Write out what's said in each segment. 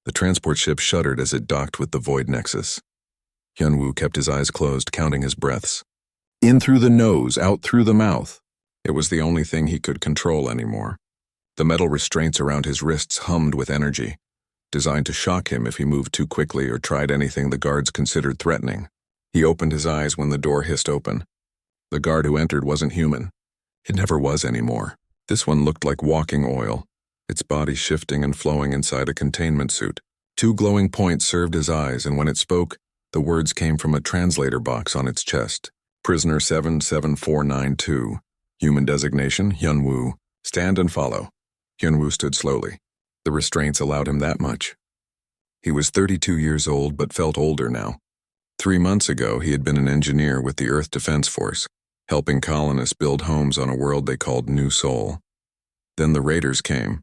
The transport ship shuddered as it docked with the void nexus. Hyunwoo kept his eyes closed, counting his breaths. In through the nose, out through the mouth. It was the only thing he could control anymore. The metal restraints around his wrists hummed with energy, designed to shock him if he moved too quickly or tried anything the guards considered threatening. He opened his eyes when the door hissed open. The guard who entered wasn't human. It never was anymore. This one looked like walking oil, its body shifting and flowing inside a containment suit. 2 glowing points served as eyes, and when it spoke, the words came from a translator box on its chest. Prisoner 77492. Human designation, Hyunwoo. Stand and follow. Hyunwoo stood slowly. The restraints allowed him that much. He was 32 years old but felt older now. 3 months ago, he had been an engineer with the Earth Defense Force, helping colonists build homes on a world they called New Sol. Then the raiders came.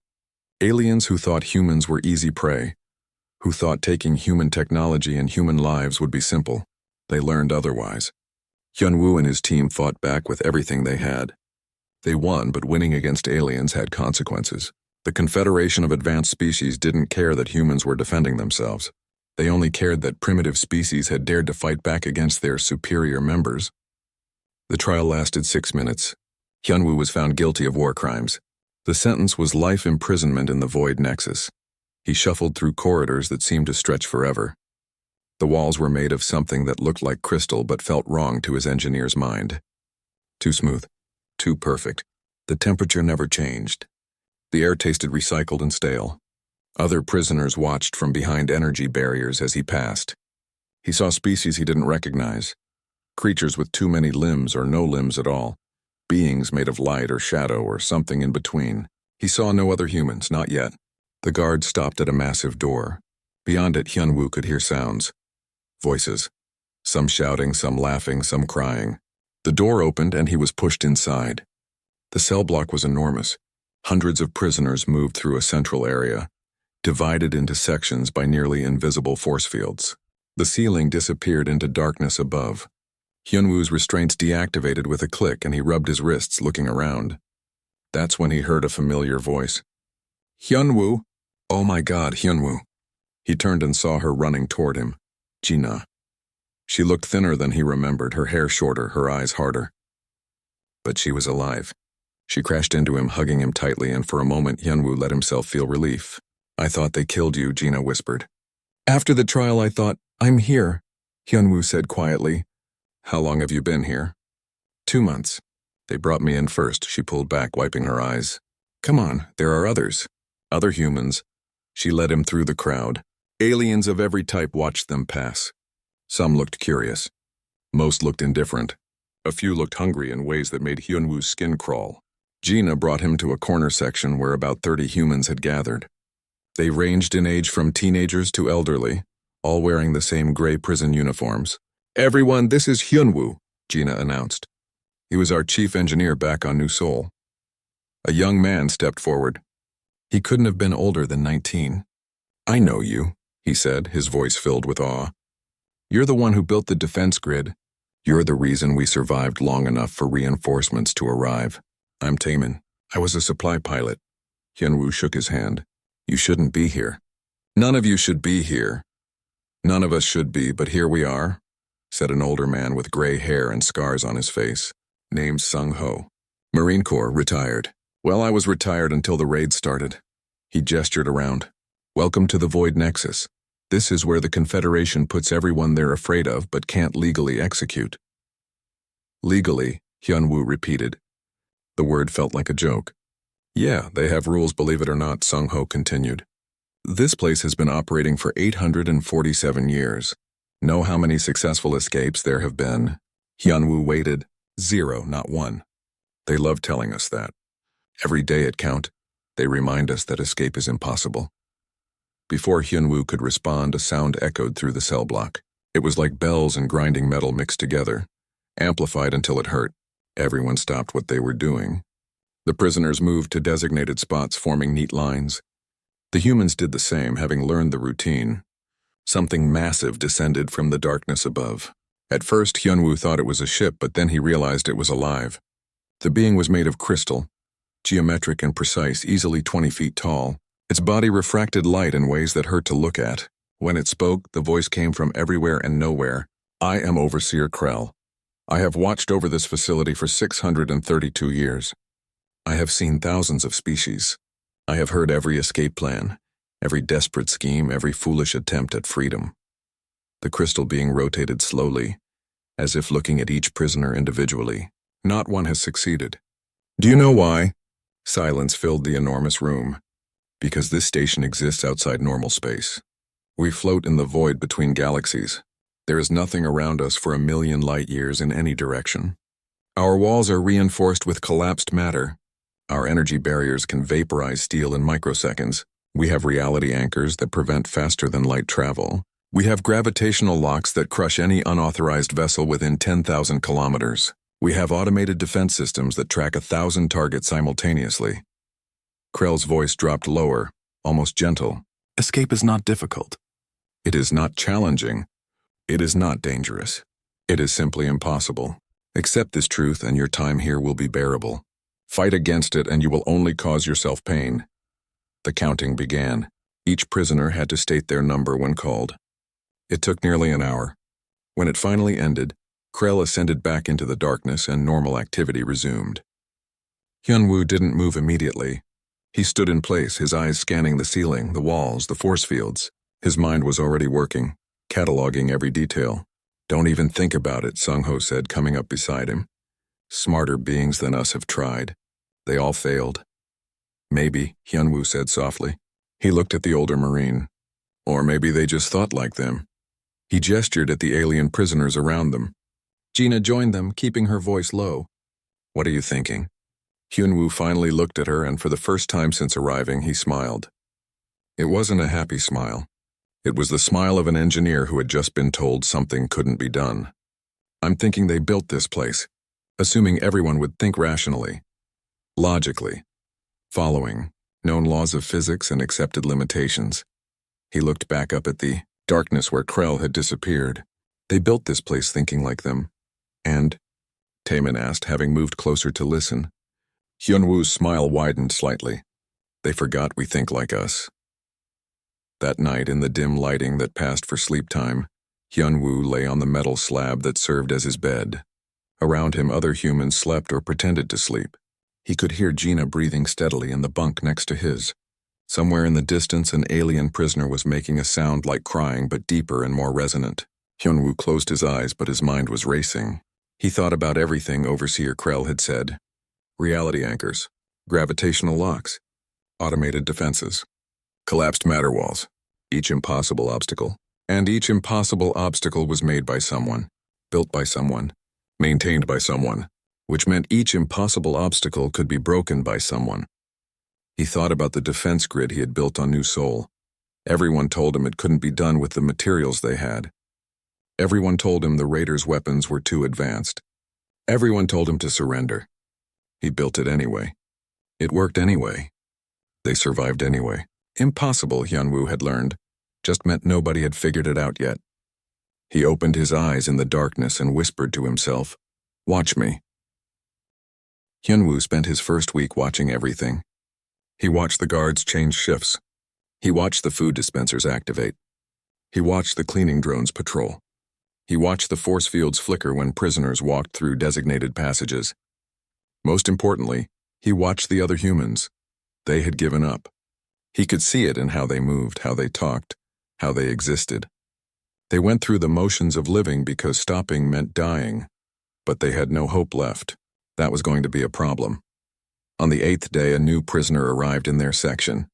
Aliens who thought humans were easy prey, who thought taking human technology and human lives would be simple. They learned otherwise. Hyunwoo and his team fought back with everything they had. They won, but winning against aliens had consequences. The Confederation of Advanced Species didn't care that humans were defending themselves. They only cared that primitive species had dared to fight back against their superior members. The trial lasted 6 minutes. Hyunwoo was found guilty of war crimes. The sentence was life imprisonment in the void nexus. He shuffled through corridors that seemed to stretch forever. The walls were made of something that looked like crystal but felt wrong to his engineer's mind. Too smooth. Too perfect. The temperature never changed. The air tasted recycled and stale. Other prisoners watched from behind energy barriers as he passed. He saw species he didn't recognize. Creatures with too many limbs or no limbs at all. Beings made of light or shadow or something in between. He saw no other humans, not yet. The guard stopped at a massive door. Beyond it, Hyunwoo could hear sounds. Voices. Some shouting, some laughing, some crying. The door opened and he was pushed inside. The cell block was enormous. Hundreds of prisoners moved through a central area, divided into sections by nearly invisible force fields. The ceiling disappeared into darkness above. Hyunwoo's restraints deactivated with a click and he rubbed his wrists, looking around. That's when he heard a familiar voice. Hyunwoo! Oh my God, Hyunwoo! He turned and saw her running toward him. Jina. She looked thinner than he remembered, her hair shorter, her eyes harder. But she was alive. She crashed into him, hugging him tightly, and for a moment Hyunwoo let himself feel relief. I thought they killed you, Jina whispered. After the trial I thought, I'm here, Hyunwoo said quietly. How long have you been here? 2 months. They brought me in first, she pulled back, wiping her eyes. Come on, there are others. Other humans. She led him through the crowd. Aliens of every type watched them pass. Some looked curious. Most looked indifferent. A few looked hungry in ways that made Hyunwoo's skin crawl. Jina brought him to a corner section where about 30 humans had gathered. They ranged in age from teenagers to elderly, all wearing the same gray prison uniforms. Everyone, this is Hyunwoo, Jina announced. He was our chief engineer back on New Sol. A young man stepped forward. He couldn't have been older than 19. I know you, he said, his voice filled with awe. You're the one who built the defense grid. You're the reason we survived long enough for reinforcements to arrive. I'm Taemin. I was a supply pilot. Hyunwoo shook his hand. You shouldn't be here. None of you should be here. None of us should be, but here we are, said an older man with gray hair and scars on his face, named Sung-ho. Marine Corps, retired. Well, I was retired until the raid started. He gestured around. Welcome to the Void Nexus. This is where the Confederation puts everyone they're afraid of but can't legally execute. Legally, Hyunwoo repeated. The word felt like a joke. Yeah, they have rules, believe it or not, Sung-ho continued. This place has been operating for 847 years. Know how many successful escapes there have been? Hyunwoo waited. 0, not 1. They love telling us that. Every day at count, they remind us that escape is impossible. Before Hyunwoo could respond, a sound echoed through the cell block. It was like bells and grinding metal mixed together, amplified until it hurt. Everyone stopped what they were doing. The prisoners moved to designated spots, forming neat lines. The humans did the same, having learned the routine. Something massive descended from the darkness above. At first, Hyunwoo thought it was a ship, but then he realized it was alive. The being was made of crystal, geometric and precise, easily 20 feet tall. Its body refracted light in ways that hurt to look at. When it spoke, the voice came from everywhere and nowhere. I am Overseer Krell. I have watched over this facility for 632 years. I have seen thousands of species. I have heard every escape plan, every desperate scheme, every foolish attempt at freedom. The crystal being rotated slowly, as if looking at each prisoner individually. Not one has succeeded. Do you know why? Silence filled the enormous room. Because this station exists outside normal space. We float in the void between galaxies. There is nothing around us for 1,000,000 light years in any direction. Our walls are reinforced with collapsed matter. Our energy barriers can vaporize steel in microseconds. We have reality anchors that prevent faster-than-light travel. We have gravitational locks that crush any unauthorized vessel within 10,000 kilometers. We have automated defense systems that track 1,000 targets simultaneously. Krell's voice dropped lower, almost gentle. Escape is not difficult. It is not challenging. It is not dangerous. It is simply impossible. Accept this truth and your time here will be bearable. Fight against it and you will only cause yourself pain. The counting began. Each prisoner had to state their number when called. It took nearly an hour. When it finally ended, Krell ascended back into the darkness and normal activity resumed. Hyunwoo didn't move immediately. He stood in place, his eyes scanning the ceiling, the walls, the force fields. His mind was already working, cataloging every detail. Don't even think about it, Sung-ho said, coming up beside him. Smarter beings than us have tried. They all failed. Maybe, Hyunwoo said softly. He looked at the older Marine. Or maybe they just thought like them. He gestured at the alien prisoners around them. Gina joined them, keeping her voice low. What are you thinking? Hyunwoo finally looked at her, and for the first time since arriving, he smiled. It wasn't a happy smile. It was the smile of an engineer who had just been told something couldn't be done. I'm thinking they built this place, assuming everyone would think rationally, logically, following known laws of physics and accepted limitations. He looked back up at the darkness where Krell had disappeared. They built this place thinking like them. And? Taemin asked, having moved closer to listen. Hyunwoo's smile widened slightly. They forgot we think like us. That night, in the dim lighting that passed for sleep time, Hyunwoo lay on the metal slab that served as his bed. Around him, other humans slept or pretended to sleep. He could hear Gina breathing steadily in the bunk next to his. Somewhere in the distance, an alien prisoner was making a sound like crying, but deeper and more resonant. Hyunwoo closed his eyes, but his mind was racing. He thought about everything Overseer Krell had said. Reality anchors, gravitational locks, automated defenses, collapsed matter walls, each impossible obstacle. And each impossible obstacle was made by someone, built by someone, maintained by someone, which meant each impossible obstacle could be broken by someone. He thought about the defense grid he had built on New Seoul. Everyone told him it couldn't be done with the materials they had. Everyone told him the raiders' weapons were too advanced. Everyone told him to surrender. He built it anyway. It worked anyway. They survived anyway. Impossible, Hyunwoo had learned, just meant nobody had figured it out yet. He opened his eyes in the darkness and whispered to himself, "Watch me." Hyunwoo spent his first week watching everything. He watched the guards change shifts. He watched the food dispensers activate. He watched the cleaning drones patrol. He watched the force fields flicker when prisoners walked through designated passages. Most importantly, he watched the other humans. They had given up. He could see it in how they moved, how they talked, how they existed. They went through the motions of living because stopping meant dying, but they had no hope left. That was going to be a problem. On the 8th day, a new prisoner arrived in their section.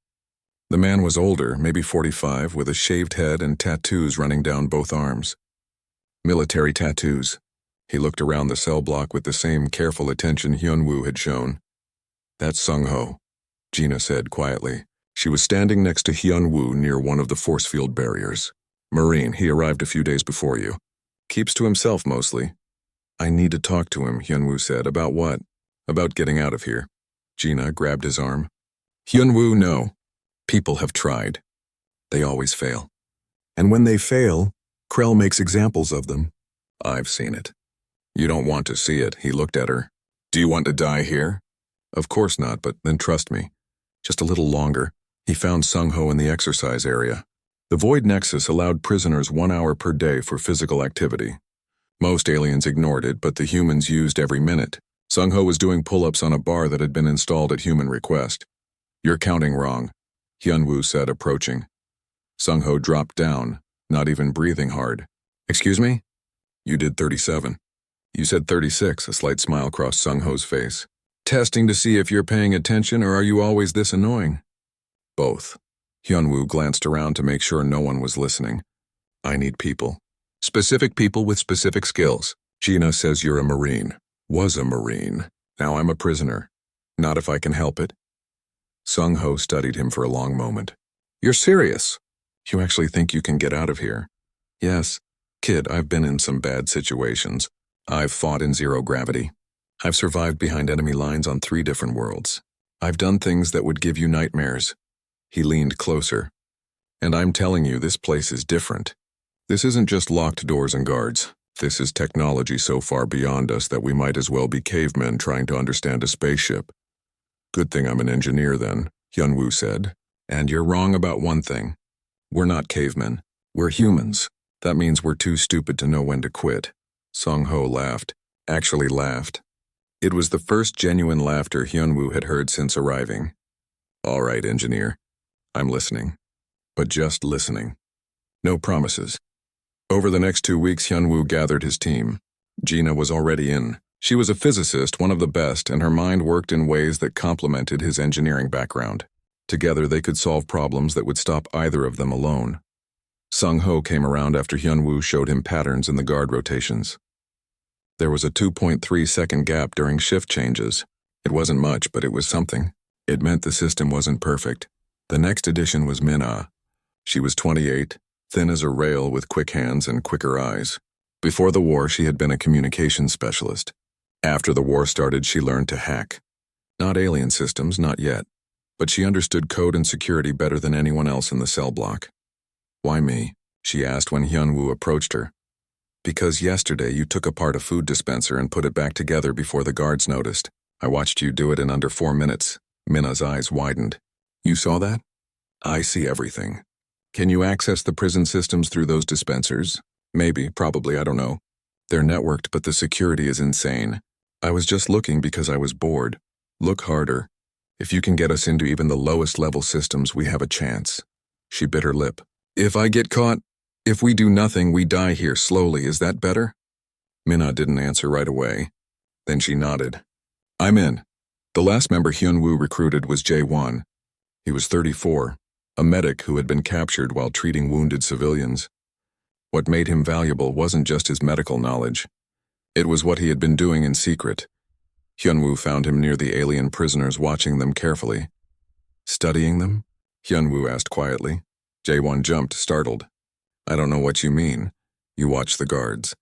The man was older, maybe 45, with a shaved head and tattoos running down both arms. Military tattoos. He looked around the cell block with the same careful attention Hyunwoo had shown. "That's Sung-ho," Gina said quietly. She was standing next to Hyunwoo near one of the force field barriers. "Marine, he arrived a few days before you. Keeps to himself mostly." "I need to talk to him," Hyunwoo said. "About what?" "About getting out of here." Gina grabbed his arm. "Hyunwoo, no. People have tried. They always fail. And when they fail, Krell makes examples of them. I've seen it." "You don't want to see it," he looked at her. "Do you want to die here?" "Of course not, but then trust me. Just a little longer." He found Sung-Ho in the exercise area. The Void Nexus allowed prisoners 1 hour per day for physical activity. Most aliens ignored it, but the humans used every minute. Sung-Ho was doing pull-ups on a bar that had been installed at human request. "You're counting wrong," Hyun-woo said, approaching. Sung-Ho dropped down, not even breathing hard. "Excuse me? You did 37. You said 36, a slight smile crossed Sung-Ho's face. "Testing to see if you're paying attention, or are you always this annoying?" "Both." Hyun-woo glanced around to make sure no one was listening. "I need people. Specific people with specific skills. Gina says you're a Marine. Was a Marine. Now I'm a prisoner. Not if I can help it." Sung-Ho studied him for a long moment. "You're serious? You actually think you can get out of here?" "Yes. Kid, I've been in some bad situations. I've fought in zero gravity. I've survived behind enemy lines on 3 different worlds. I've done things that would give you nightmares." He leaned closer. "And I'm telling you, this place is different. This isn't just locked doors and guards. This is technology so far beyond us that we might as well be cavemen trying to understand a spaceship." "Good thing I'm an engineer then," Hyun-woo said. "And you're wrong about one thing. We're not cavemen. We're humans. That means we're too stupid to know when to quit." Sung-Ho laughed. Actually laughed. It was the first genuine laughter Hyun-woo had heard since arriving. "All right, engineer. I'm listening. But just listening. No promises." Over the next 2 weeks, Hyun-woo gathered his team. Gina was already in. She was a physicist, one of the best, and her mind worked in ways that complemented his engineering background. Together, they could solve problems that would stop either of them alone. Sung-Ho came around after Hyun-woo showed him patterns in the guard rotations. There was a 2.3-second gap during shift changes. It wasn't much, but it was something. It meant the system wasn't perfect. The next addition was Min-ah. She was 28, thin as a rail with quick hands and quicker eyes. Before the war, she had been a communications specialist. After the war started, she learned to hack. Not alien systems, not yet. But she understood code and security better than anyone else in the cell block. "Why me?" she asked when Hyun-woo approached her. "Because yesterday you took apart a food dispenser and put it back together before the guards noticed. I watched you do it in under 4 minutes. Minna's eyes widened. "You saw that?" "I see everything." "Can you access the prison systems through those dispensers?" "Maybe, probably, I don't know. They're networked, but the security is insane. I was just looking because I was bored. Look harder. If you can get us into even the lowest level systems, we have a chance." She bit her lip. "If I get caught, if we do nothing, we die here slowly. Is that better?" Minna didn't answer right away. Then she nodded. "I'm in." The last member Hyun-woo recruited was Jae-won. He was 34, a medic who had been captured while treating wounded civilians. What made him valuable wasn't just his medical knowledge. It was what he had been doing in secret. Hyun-woo found him near the alien prisoners, watching them carefully. "Studying them?" Hyun-woo asked quietly. Jae-won jumped, startled. "I don't know what you mean. You watch the guards.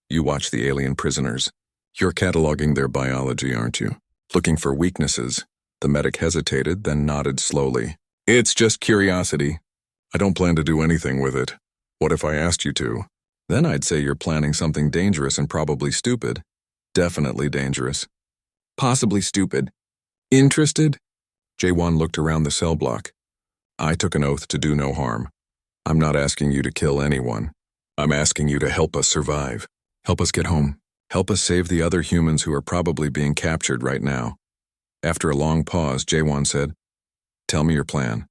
You watch the alien prisoners. You're cataloging their biology, aren't you? Looking for weaknesses." The medic hesitated, then nodded slowly. "It's just curiosity. I don't plan to do anything with it. What if I asked you to? Then I'd say you're planning something dangerous and probably stupid. Definitely dangerous. Possibly stupid. Interested?" Jae-won looked around the cell block. "I took an oath to do no harm. I'm not asking you to kill anyone. I'm asking you to help us survive. Help us get home. Help us save the other humans who are probably being captured right now." After a long pause, Jae-won said, "Tell me your plan."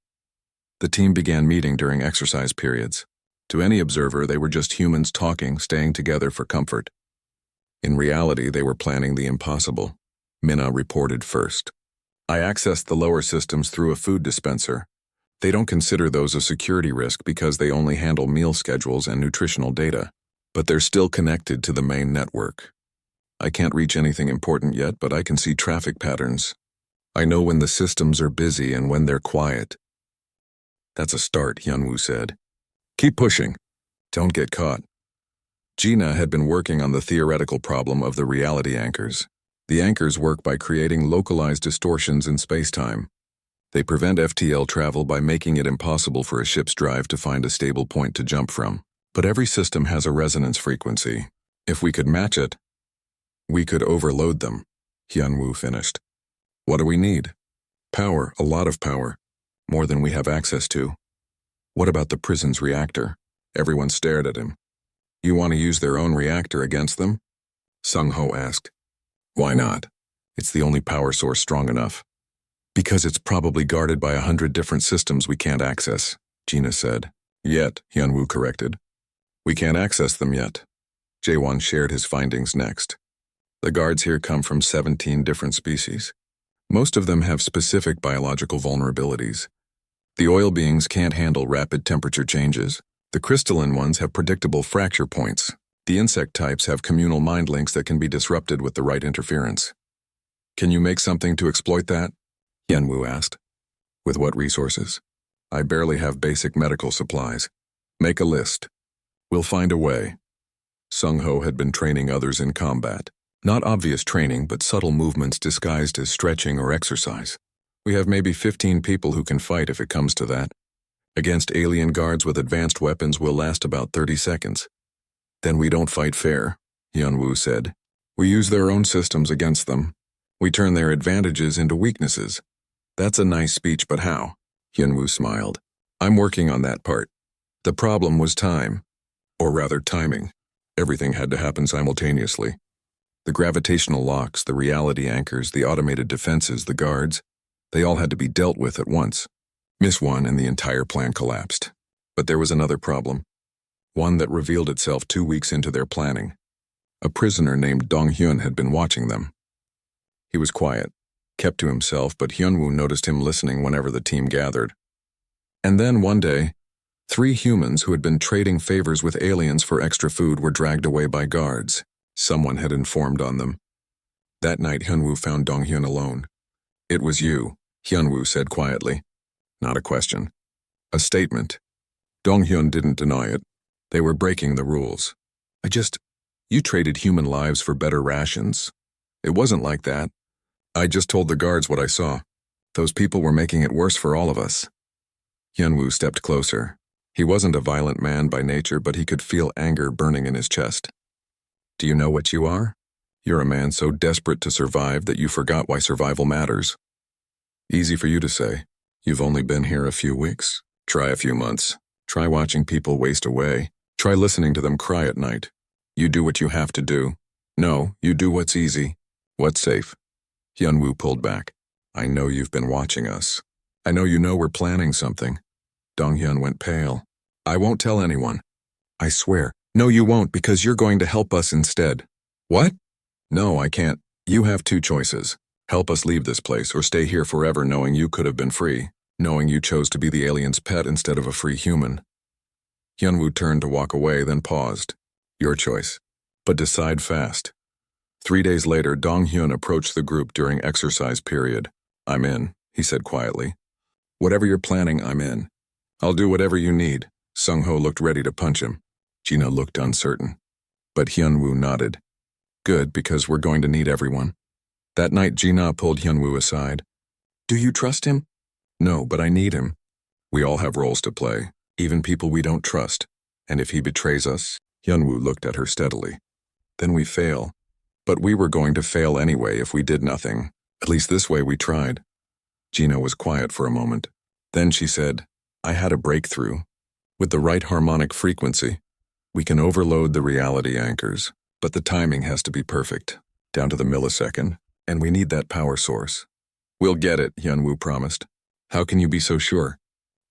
The team began meeting during exercise periods. To any observer, they were just humans talking, staying together for comfort. In reality, they were planning the impossible. Minna reported first. "I accessed the lower systems through a food dispenser. They don't consider those a security risk because they only handle meal schedules and nutritional data, but they're still connected to the main network. I can't reach anything important yet, but I can see traffic patterns. I know when the systems are busy and when they're quiet." "That's a start," Hyun-woo said. "Keep pushing. Don't get caught." Gina had been working on the theoretical problem of the reality anchors. The anchors work by creating localized distortions in space-time. They prevent FTL travel by making it impossible for a ship's drive to find a stable point to jump from. But every system has a resonance frequency. If we could match it, we could overload them. Hyun-woo finished. "What do we need?" "Power, a lot of power. More than we have access to. What about the prison's reactor? Everyone stared at him. You want to use their own reactor against them? Sung Ho asked. Why not? It's the only power source strong enough. Because it's probably guarded by 100 different systems we can't access, Gina said. Yet, Hyunwoo corrected. We can't access them yet. Jaewon shared his findings next. The guards here come from 17 different species. Most of them have specific biological vulnerabilities. The oil beings can't handle rapid temperature changes. The crystalline ones have predictable fracture points. The insect types have communal mind links that can be disrupted with the right interference. Can you make something to exploit that? Hyunwoo asked. With what resources? I barely have basic medical supplies. Make a list. We'll find a way. Sung Ho had been training others in combat. Not obvious training, but subtle movements disguised as stretching or exercise. We have maybe 15 people who can fight if it comes to that. Against alien guards with advanced weapons we'll last about 30 seconds. Then we don't fight fair, Hyunwoo said. We use their own systems against them. We turn their advantages into weaknesses. That's a nice speech, but how? Hyunwoo smiled. I'm working on that part. The problem was time. Or rather, timing. Everything had to happen simultaneously. The gravitational locks, the reality anchors, the automated defenses, the guards, they all had to be dealt with at once. Miss one and the entire plan collapsed. But there was another problem. One that revealed itself 2 weeks into their planning. A prisoner named Dong-hyun had been watching them. He was quiet, kept to himself, but Hyunwoo noticed him listening whenever the team gathered. And then one day, 3 humans who had been trading favors with aliens for extra food were dragged away by guards. Someone had informed on them. That night, Hyunwoo found Dong-hyun alone. It was you, Hyunwoo said quietly. Not a question. A statement. Dong-hyun didn't deny it. They were breaking the rules. You traded human lives for better rations. It wasn't like that. I just told the guards what I saw. Those people were making it worse for all of us. Hyunwoo stepped closer. He wasn't a violent man by nature, but he could feel anger burning in his chest. Do you know what you are? You're a man so desperate to survive that you forgot why survival matters. Easy for you to say. You've only been here a few weeks. Try a few months. Try watching people waste away. Try listening to them cry at night. You do what you have to do. No, you do what's easy. What's safe? Hyunwoo pulled back. I know you've been watching us. I know you know we're planning something. Dong-hyun went pale. I won't tell anyone. I swear. No, you won't, because you're going to help us instead. What? No, I can't. You have 2 choices. Help us leave this place or stay here forever knowing you could have been free, knowing you chose to be the alien's pet instead of a free human. Hyunwoo turned to walk away, then paused. Your choice. But decide fast. 3 days later, Dong-hyun approached the group during exercise period. I'm in, he said quietly. Whatever you're planning, I'm in. I'll do whatever you need. Sung Ho looked ready to punch him. Gina looked uncertain. But Hyunwoo nodded. Good, because we're going to need everyone. That night, Gina pulled Hyunwoo aside. Do you trust him? No, but I need him. We all have roles to play, even people we don't trust. And if he betrays us, Hyunwoo looked at her steadily. Then we fail. But we were going to fail anyway if we did nothing. At least this way we tried. Gina was quiet for a moment. Then she said, I had a breakthrough. With the right harmonic frequency, we can overload the reality anchors, but the timing has to be perfect, down to the millisecond, and we need that power source. We'll get it, Hyunwoo promised. How can you be so sure?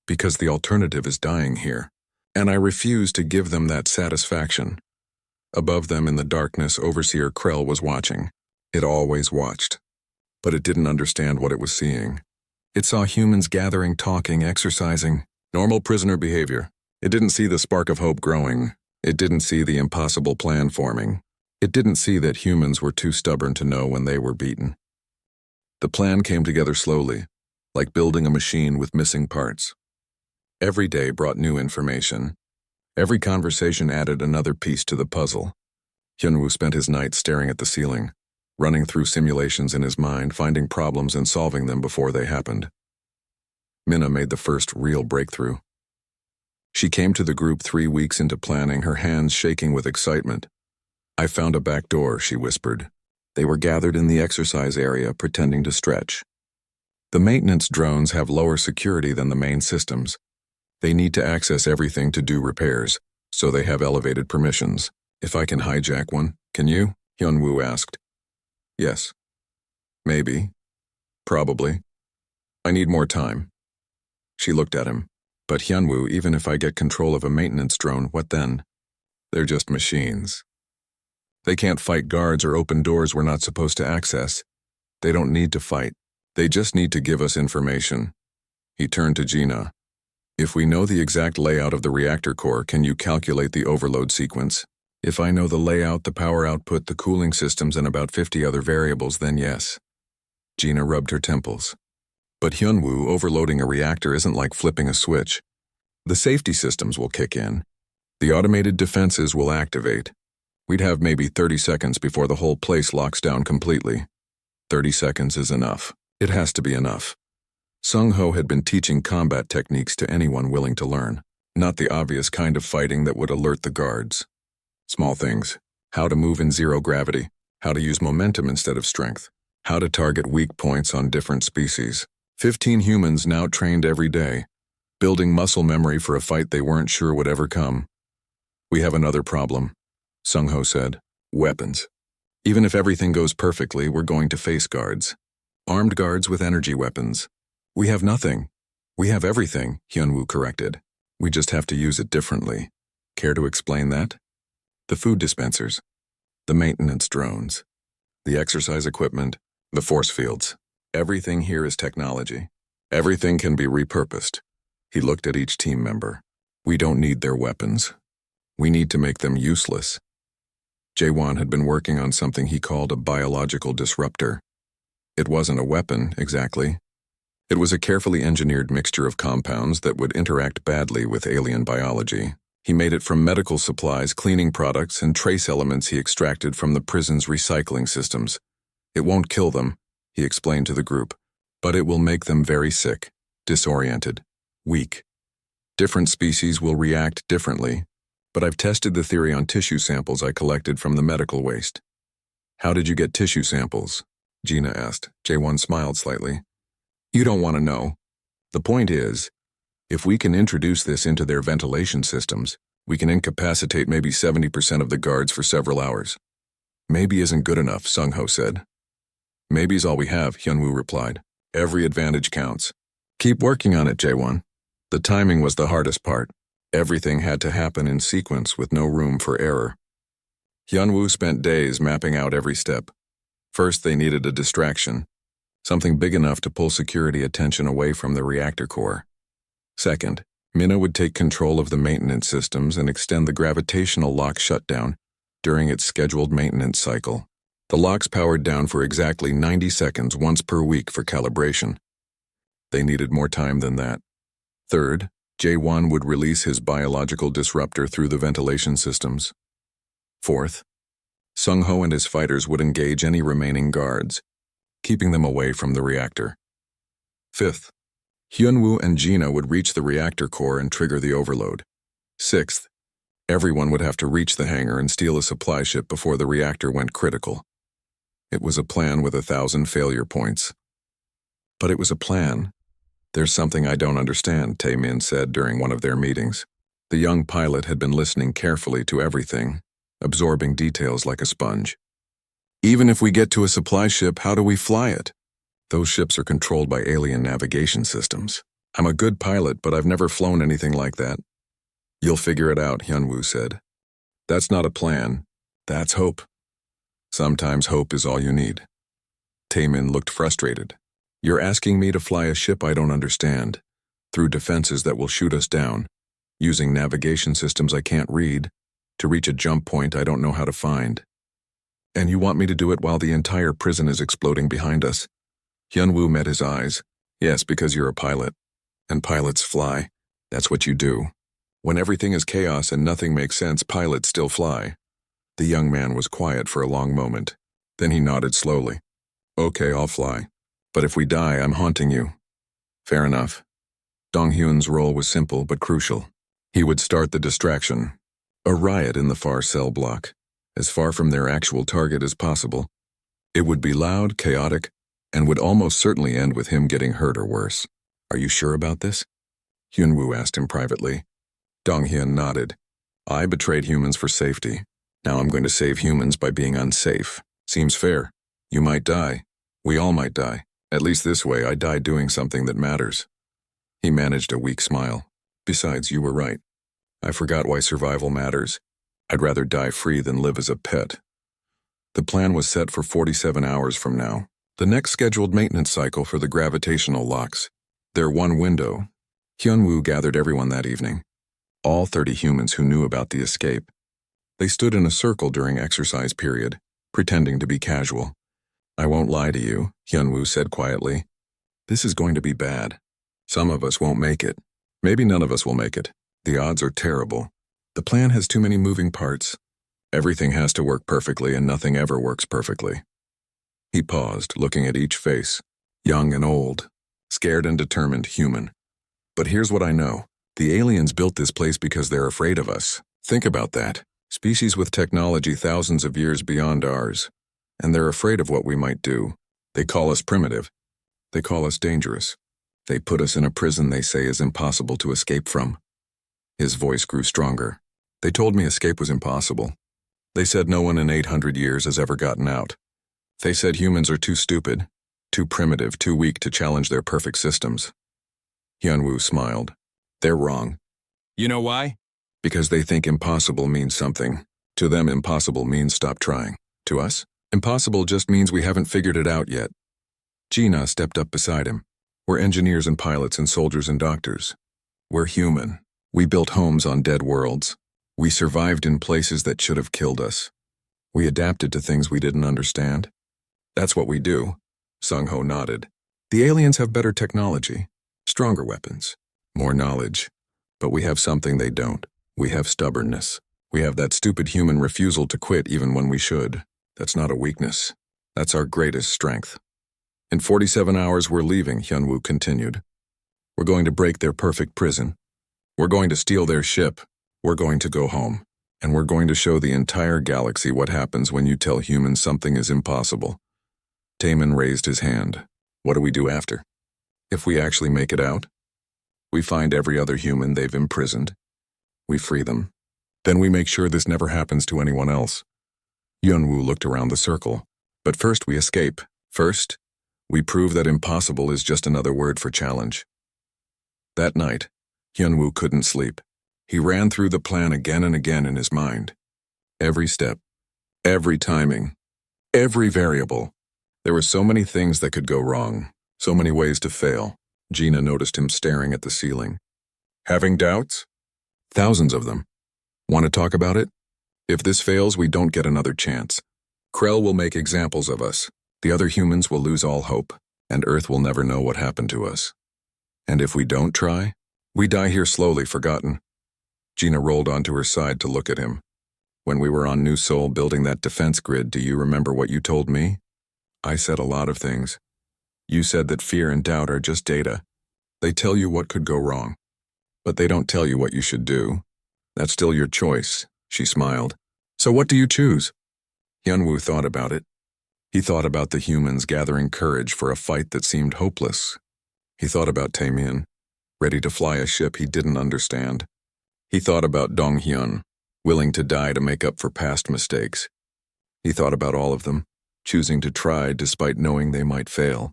Because the alternative is dying here, and I refuse to give them that satisfaction. Above them in the darkness, Overseer Krell was watching. It always watched. But it didn't understand what it was seeing. It saw humans gathering, talking, exercising, normal prisoner behavior. It didn't see the spark of hope growing. It didn't see the impossible plan forming. It didn't see that humans were too stubborn to know when they were beaten. The plan came together slowly, like building a machine with missing parts. Every day brought new information. Every conversation added another piece to the puzzle. Hyunwoo spent his nights staring at the ceiling, running through simulations in his mind, finding problems and solving them before they happened. Minna made the first real breakthrough. She came to the group 3 weeks into planning, her hands shaking with excitement. I found a back door, she whispered. They were gathered in the exercise area, pretending to stretch. The maintenance drones have lower security than the main systems. They need to access everything to do repairs, so they have elevated permissions. If I can hijack one, can you? Hyunwoo asked. Yes. Maybe. Probably. I need more time. She looked at him. But Hyunwoo, even if I get control of a maintenance drone, what then? They're just machines. They can't fight guards or open doors we're not supposed to access. They don't need to fight. They just need to give us information. He turned to Gina. If we know the exact layout of the reactor core, can you calculate the overload sequence? If I know the layout, the power output, the cooling systems, and about 50 other variables, then yes. Gina rubbed her temples. But Hyunwoo, overloading a reactor isn't like flipping a switch. The safety systems will kick in. The automated defenses will activate. We'd have maybe 30 seconds before the whole place locks down completely. 30 seconds is enough. It has to be enough. Sung-ho had been teaching combat techniques to anyone willing to learn, not the obvious kind of fighting that would alert the guards. Small things. How to move in zero gravity, how to use momentum instead of strength, how to target weak points on different species. 15 humans now trained every day, building muscle memory for a fight they weren't sure would ever come. We have another problem, Sung-ho said. Weapons. Even if everything goes perfectly, we're going to face guards. Armed guards with energy weapons. We have nothing. We have everything, Hyunwoo corrected. We just have to use it differently. Care to explain that? The food dispensers. The maintenance drones. The exercise equipment. The force fields. Everything here is technology. Everything can be repurposed. He looked at each team member. We don't need their weapons. We need to make them useless. Jaewon had been working on something he called a biological disruptor. It wasn't a weapon, exactly. It was a carefully engineered mixture of compounds that would interact badly with alien biology. He made it from medical supplies, cleaning products, and trace elements he extracted from the prison's recycling systems. It won't kill them, he explained to the group, but it will make them very sick, disoriented, weak. Different species will react differently, but I've tested the theory on tissue samples I collected from the medical waste. How did you get tissue samples? Gina asked. Jaewon smiled slightly. You don't want to know. The point is, if we can introduce this into their ventilation systems, we can incapacitate maybe 70% of the guards for several hours. Maybe isn't good enough, Sung-ho said. Maybe's all we have, Hyunwoo replied. Every advantage counts. Keep working on it, Jaewon. The timing was the hardest part. Everything had to happen in sequence with no room for error. Hyunwoo spent days mapping out every step. First, they needed a distraction, something big enough to pull security attention away from the reactor core. Second, Minna would take control of the maintenance systems and extend the gravitational lock shutdown during its scheduled maintenance cycle. The locks powered down for exactly 90 seconds once per week for calibration. They needed more time than that. Third, Jaewon would release his biological disruptor through the ventilation systems. Fourth, Sung-ho and his fighters would engage any remaining guards, keeping them away from the reactor. Fifth, Hyunwoo and Gina would reach the reactor core and trigger the overload. Sixth, everyone would have to reach the hangar and steal a supply ship before the reactor went critical. It was a plan with 1,000 failure points. But it was a plan. There's something I don't understand, Tae-min said during one of their meetings. The young pilot had been listening carefully to everything, absorbing details like a sponge. Even if we get to a supply ship, how do we fly it? Those ships are controlled by alien navigation systems. I'm a good pilot, but I've never flown anything like that. You'll figure it out, Hyunwoo said. That's not a plan. That's hope. Sometimes hope is all you need. Tae-min looked frustrated. You're asking me to fly a ship I don't understand, through defenses that will shoot us down, using navigation systems I can't read, to reach a jump point I don't know how to find. And you want me to do it while the entire prison is exploding behind us? Hyunwoo met his eyes. Yes, because you're a pilot. And pilots fly. That's what you do. When everything is chaos and nothing makes sense, pilots still fly. The young man was quiet for a long moment. Then he nodded slowly. Okay, I'll fly. But if we die, I'm haunting you. Fair enough. Dong-hyun's role was simple but crucial. He would start the distraction. A riot in the far cell block, as far from their actual target as possible. It would be loud, chaotic, and would almost certainly end with him getting hurt or worse. Are you sure about this? Hyunwoo asked him privately. Donghyun nodded. I betrayed humans for safety. Now I'm going to save humans by being unsafe. Seems fair. You might die. We all might die. At least this way I die doing something that matters. He managed a weak smile. Besides, you were right. I forgot why survival matters. I'd rather die free than live as a pet. The plan was set for 47 hours from now, the next scheduled maintenance cycle for the gravitational locks. Their one window. Hyunwoo gathered everyone that evening. All 30 humans who knew about the escape. They stood in a circle during exercise period, pretending to be casual. I won't lie to you, Hyunwoo said quietly. This is going to be bad. Some of us won't make it. Maybe none of us will make it. The odds are terrible. The plan has too many moving parts. Everything has to work perfectly and nothing ever works perfectly. He paused, looking at each face. Young and old. Scared and determined human. But here's what I know. The aliens built this place because they're afraid of us. Think about that. Species with technology thousands of years beyond ours. And they're afraid of what we might do. They call us primitive. They call us dangerous. They put us in a prison they say is impossible to escape from. His voice grew stronger. They told me escape was impossible. They said no one in 800 years has ever gotten out. They said humans are too stupid, too primitive, too weak to challenge their perfect systems. Hyunwoo smiled. They're wrong. You know why? Because they think impossible means something. To them, impossible means stop trying. To us, impossible just means we haven't figured it out yet. Gina stepped up beside him. We're engineers and pilots and soldiers and doctors. We're human. We built homes on dead worlds. We survived in places that should have killed us. We adapted to things we didn't understand. That's what we do. Sung-ho nodded. The aliens have better technology, stronger weapons, more knowledge. But we have something they don't. We have stubbornness. We have that stupid human refusal to quit even when we should. That's not a weakness. That's our greatest strength. In 47 hours we're leaving, Hyunwoo continued. We're going to break their perfect prison. We're going to steal their ship. We're going to go home. And we're going to show the entire galaxy what happens when you tell humans something is impossible. Taemin raised his hand. What do we do after? If we actually make it out? We find every other human they've imprisoned. We free them. Then we make sure this never happens to anyone else. Hyunwoo looked around the circle. But first we escape. First, we prove that impossible is just another word for challenge. That night, Hyunwoo couldn't sleep. He ran through the plan again and again in his mind. Every step, every timing, every variable. There were so many things that could go wrong, so many ways to fail. Gina noticed him staring at the ceiling. Having doubts? Thousands of them. Want to talk about it? If this fails, we don't get another chance. Krell will make examples of us. The other humans will lose all hope, and Earth will never know what happened to us. And if we don't try, we die here slowly, forgotten. Gina rolled onto her side to look at him. When we were on New Seoul building that defense grid, do you remember what you told me? I said a lot of things. You said that fear and doubt are just data. They tell you what could go wrong. But they don't tell you what you should do. That's still your choice, she smiled. So what do you choose? Hyunwoo thought about it. He thought about the humans gathering courage for a fight that seemed hopeless. He thought about Taemin, ready to fly a ship he didn't understand. He thought about Donghyun, willing to die to make up for past mistakes. He thought about all of them, choosing to try despite knowing they might fail.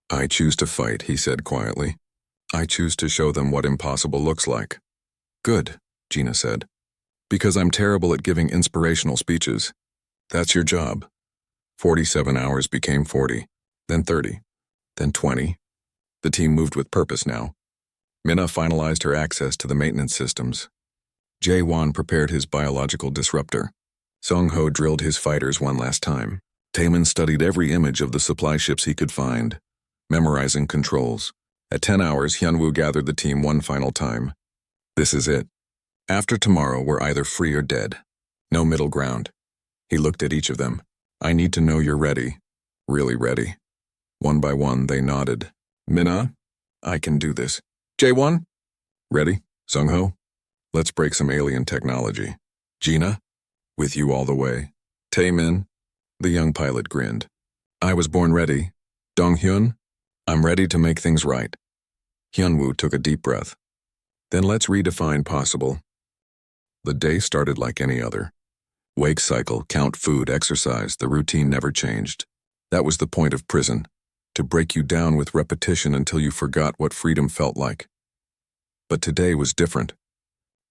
I choose to fight, he said quietly. I choose to show them what impossible looks like. Good, Gina said. Because I'm terrible at giving inspirational speeches. That's your job. 47 hours became 40, then 30, then 20. The team moved with purpose now. Minna finalized her access to the maintenance systems. Jae-won prepared his biological disruptor. Sung-ho drilled his fighters one last time. Taemin studied every image of the supply ships he could find, memorizing controls. At 10 hours, Hyunwoo gathered the team one final time. This is it. After tomorrow, we're either free or dead. No middle ground. He looked at each of them. I need to know you're ready. Really ready. One by one, they nodded. Minna, I can do this. Jae-won? Ready? Sung-ho? Let's break some alien technology. Gina? With you all the way. Taemin? The young pilot grinned. I was born ready. Dong-hyun, I'm ready to make things right. Hyunwoo took a deep breath. Then let's redefine possible. The day started like any other. Wake cycle, count food, exercise, the routine never changed. That was the point of prison, to break you down with repetition until you forgot what freedom felt like. But today was different.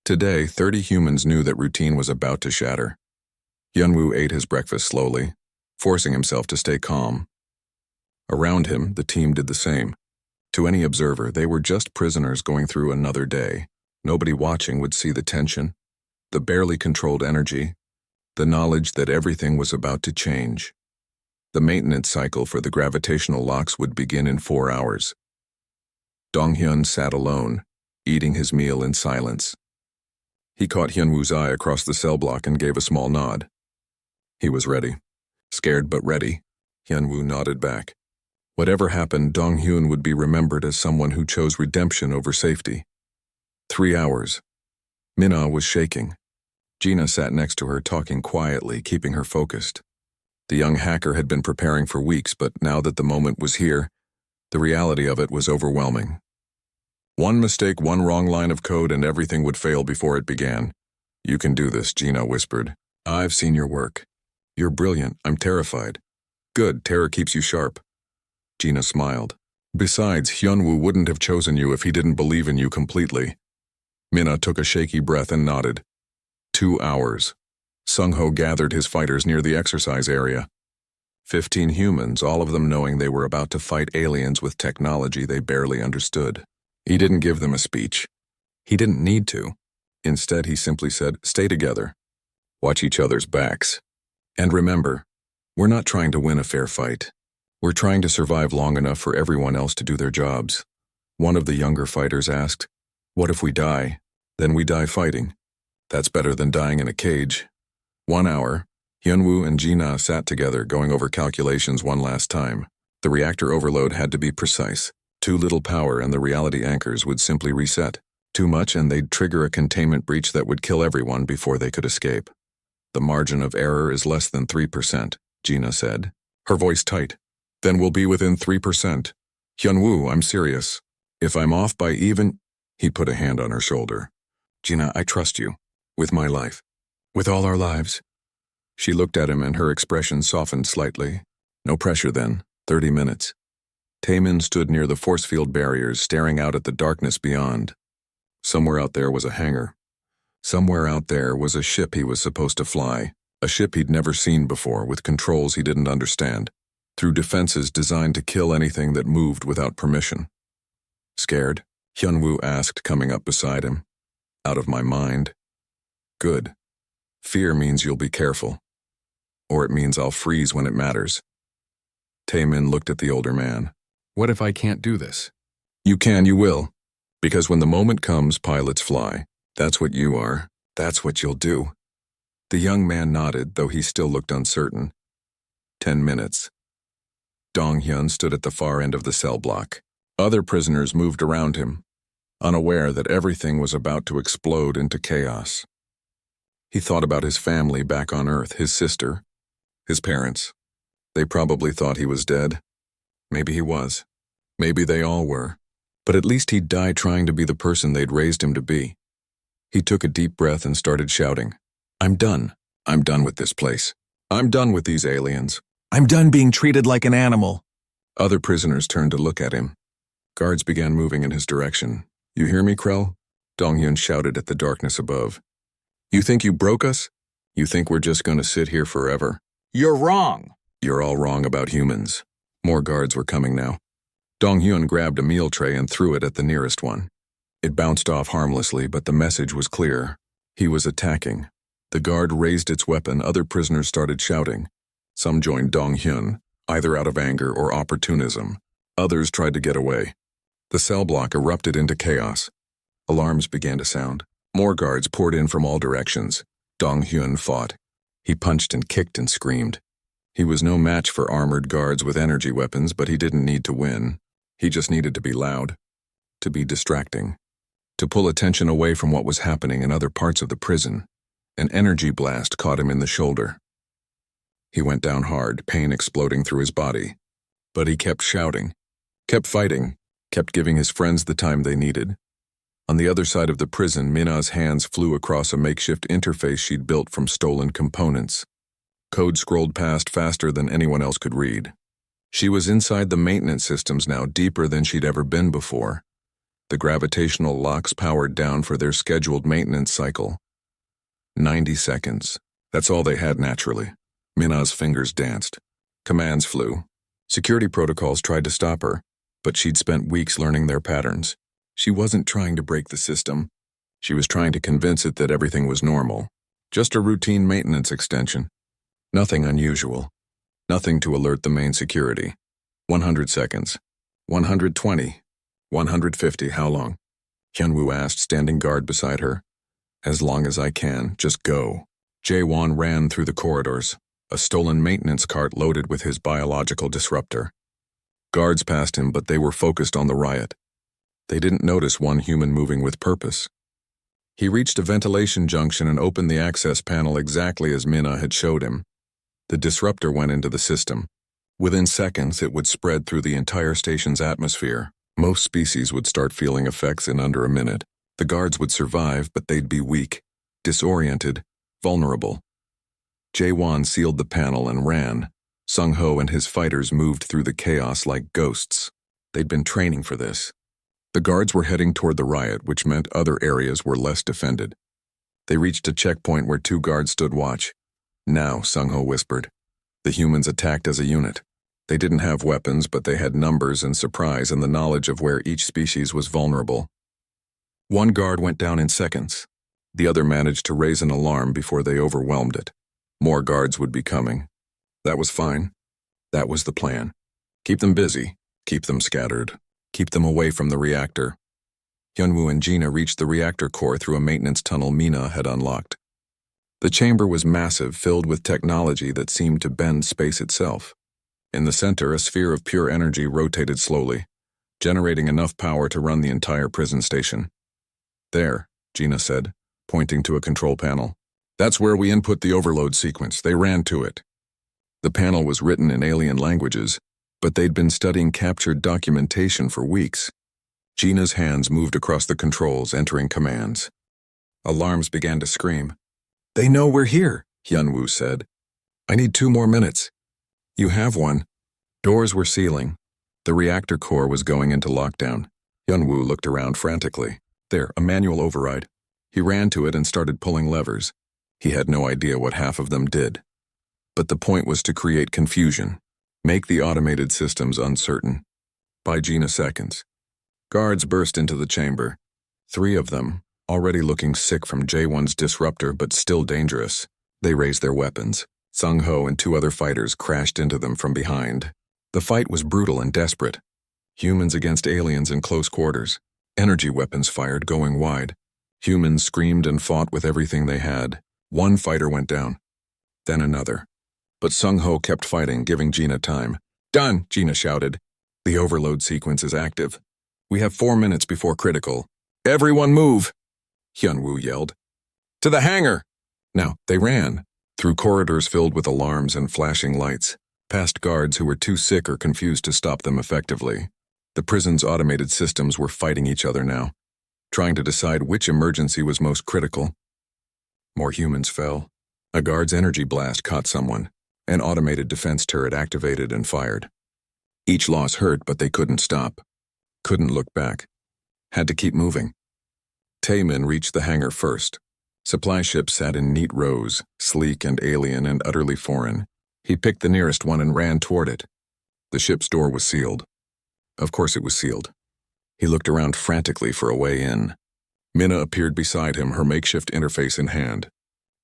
Today, 30 humans knew that routine was about to shatter. Hyunwoo ate his breakfast slowly, forcing himself to stay calm. Around him, the team did the same. To any observer, they were just prisoners going through another day. Nobody watching would see the tension, the barely controlled energy, the knowledge that everything was about to change. The maintenance cycle for the gravitational locks would begin in 4 hours. Dong-hyun sat alone, eating his meal in silence. He caught Hyunwoo's eye across the cell block and gave a small nod. He was ready. Scared but ready. Hyunwoo nodded back. Whatever happened, Dong-hyun would be remembered as someone who chose redemption over safety. 3 hours. Minna was shaking. Gina sat next to her, talking quietly, keeping her focused. The young hacker had been preparing for weeks, but now that the moment was here, the reality of it was overwhelming. One mistake, one wrong line of code, and everything would fail before it began. You can do this, Gina whispered. I've seen your work. You're brilliant. I'm terrified. Good, terror keeps you sharp. Gina smiled. Besides, Hyunwoo wouldn't have chosen you if he didn't believe in you completely. Minna took a shaky breath and nodded. 2 hours. Sung-ho gathered his fighters near the exercise area. 15 humans, all of them knowing they were about to fight aliens with technology they barely understood. He didn't give them a speech. He didn't need to. Instead, he simply said, stay together. Watch each other's backs. And remember, we're not trying to win a fair fight. We're trying to survive long enough for everyone else to do their jobs. One of the younger fighters asked, what if we die? Then we die fighting. That's better than dying in a cage. 1 hour, Hyunwoo and Gina sat together, going over calculations one last time. The reactor overload had to be precise. Too little power and the reality anchors would simply reset. Too much and they'd trigger a containment breach that would kill everyone before they could escape. The margin of error is less than 3%, Gina said, her voice tight. Then we'll be within 3%. Hyunwoo, I'm serious. If I'm off by even... He put a hand on her shoulder. Gina, I trust you. With my life. With all our lives. She looked at him and her expression softened slightly. No pressure then. 30 minutes. Taemin stood near the force field barriers, staring out at the darkness beyond. Somewhere out there was a hangar. Somewhere out there was a ship he was supposed to fly. A ship he'd never seen before, with controls he didn't understand. Through defenses designed to kill anything that moved without permission. Scared? Hyunwoo asked, coming up beside him. Out of my mind. Good. Fear means you'll be careful. Or it means I'll freeze when it matters. Taemin looked at the older man. What if I can't do this? You can, you will. Because when the moment comes, pilots fly. That's what you are. That's what you'll do. The young man nodded, though he still looked uncertain. 10 minutes. Dong-hyun stood at the far end of the cell block. Other prisoners moved around him, unaware that everything was about to explode into chaos. He thought about his family back on Earth, his sister, his parents. They probably thought he was dead. Maybe he was. Maybe they all were. But at least he'd die trying to be the person they'd raised him to be. He took a deep breath and started shouting, I'm done. I'm done with this place. I'm done with these aliens. I'm done being treated like an animal. Other prisoners turned to look at him. Guards began moving in his direction. You hear me, Krell? Dong-hyun shouted at the darkness above. You think you broke us? You think we're just going to sit here forever? You're wrong. You're all wrong about humans. More guards were coming now. Dong-hyun grabbed a meal tray and threw it at the nearest one. It bounced off harmlessly, but the message was clear. He was attacking. The guard raised its weapon. Other prisoners started shouting. Some joined Dong-hyun, either out of anger or opportunism. Others tried to get away. The cell block erupted into chaos. Alarms began to sound. More guards poured in from all directions. Dong-hyun fought. He punched and kicked and screamed. He was no match for armored guards with energy weapons, but he didn't need to win. He just needed to be loud, to be distracting, to pull attention away from what was happening in other parts of the prison. An energy blast caught him in the shoulder. He went down hard, pain exploding through his body. But he kept shouting, kept fighting, kept giving his friends the time they needed. On the other side of the prison, Mina's hands flew across a makeshift interface she'd built from stolen components. Code scrolled past faster than anyone else could read. She was inside the maintenance systems now, deeper than she'd ever been before. The gravitational locks powered down for their scheduled maintenance cycle. 90 seconds. That's all they had naturally. Mina's fingers danced. Commands flew. Security protocols tried to stop her, but she'd spent weeks learning their patterns. She wasn't trying to break the system. She was trying to convince it that everything was normal. Just a routine maintenance extension. Nothing unusual. Nothing to alert the main security. 100 seconds. 120. 150, how long? Hyunwoo asked, standing guard beside her. As long as I can, just go. Jae-won ran through the corridors, a stolen maintenance cart loaded with his biological disruptor. Guards passed him, but they were focused on the riot. They didn't notice one human moving with purpose. He reached a ventilation junction and opened the access panel exactly as Mina had showed him. The disruptor went into the system. Within seconds, it would spread through the entire station's atmosphere. Most species would start feeling effects in under a minute. The guards would survive, but they'd be weak, disoriented, vulnerable. Jae-won sealed the panel and ran. Sung-ho and his fighters moved through the chaos like ghosts. They'd been training for this. The guards were heading toward the riot, which meant other areas were less defended. They reached a checkpoint where 2 guards stood watch. Now, Sung-ho whispered. The humans attacked as a unit. They didn't have weapons, but they had numbers and surprise and the knowledge of where each species was vulnerable. One guard went down in seconds. The other managed to raise an alarm before they overwhelmed it. More guards would be coming. That was fine. That was the plan. Keep them busy, keep them scattered, keep them away from the reactor. Hyunwoo and Gina reached the reactor core through a maintenance tunnel Mina had unlocked. The chamber was massive, filled with technology that seemed to bend space itself. In the center, a sphere of pure energy rotated slowly, generating enough power to run the entire prison station. There, Gina said, pointing to a control panel. That's where we input the overload sequence. They ran to it. The panel was written in alien languages, but they'd been studying captured documentation for weeks. Gina's hands moved across the controls, entering commands. Alarms began to scream. They know we're here, Hyunwoo said. I need 2 more minutes. You have one. Doors were sealing. The reactor core was going into lockdown. Hyunwoo looked around frantically. There, a manual override. He ran to it and started pulling levers. He had no idea what half of them did. But the point was to create confusion, make the automated systems uncertain. By Gina seconds. Guards burst into the chamber. 3 of them, already looking sick from Jae-won's disruptor but still dangerous. They raised their weapons. Sung-ho and 2 other fighters crashed into them from behind. The fight was brutal and desperate. Humans against aliens in close quarters. Energy weapons fired, going wide. Humans screamed and fought with everything they had. 1 fighter went down. Then another. But Sung-ho kept fighting, giving Gina time. Done, Gina shouted. The overload sequence is active. We have 4 minutes before critical. Everyone move! Hyunwoo yelled. To the hangar! Now, they ran. Through corridors filled with alarms and flashing lights, past guards who were too sick or confused to stop them effectively. The prison's automated systems were fighting each other now, trying to decide which emergency was most critical. More humans fell. A guard's energy blast caught someone. An automated defense turret activated and fired. Each loss hurt, but they couldn't stop. Couldn't look back. Had to keep moving. Taemin reached the hangar first. Supply ships sat in neat rows, sleek and alien and utterly foreign. He picked the nearest one and ran toward it. The ship's door was sealed. Of course it was sealed. He looked around frantically for a way in. Mina appeared beside him, her makeshift interface in hand.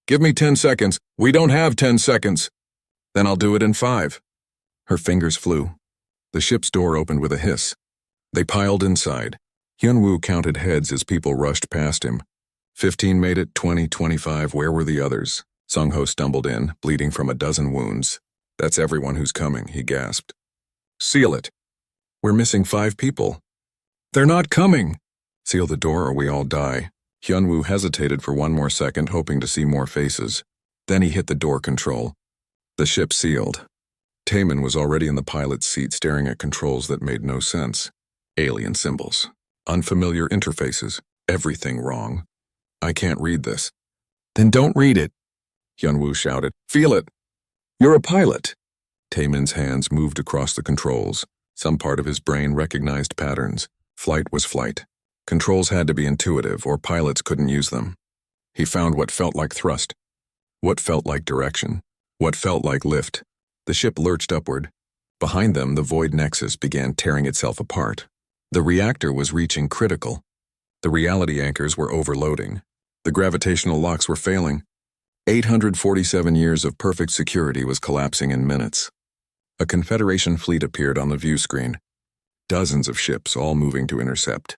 Give me 10 seconds. We don't have 10 seconds. Then I'll do it in 5. Her fingers flew. The ship's door opened with a hiss. They piled inside. Hyunwoo counted heads as people rushed past him. 15 made it, 20, 25, where were the others? Sung-ho stumbled in, bleeding from a dozen wounds. That's everyone who's coming, he gasped. Seal it. We're missing 5 people. They're not coming. Seal the door or we all die. Hyunwoo hesitated for 1 more second, hoping to see more faces. Then he hit the door control. The ship sealed. Taman was already in the pilot's seat staring at controls that made no sense. Alien symbols. Unfamiliar interfaces. Everything wrong. I can't read this. Then don't read it, Hyunwoo shouted. Feel it. You're a pilot. Taman's hands moved across the controls. Some part of his brain recognized patterns. Flight was flight. Controls had to be intuitive, or pilots couldn't use them. He found what felt like thrust. What felt like direction. What felt like lift. The ship lurched upward. Behind them, the void nexus began tearing itself apart. The reactor was reaching critical. The reality anchors were overloading. The gravitational locks were failing. 847 years of perfect security was collapsing in minutes. A Confederation fleet appeared on the view screen. Dozens of ships, all moving to intercept.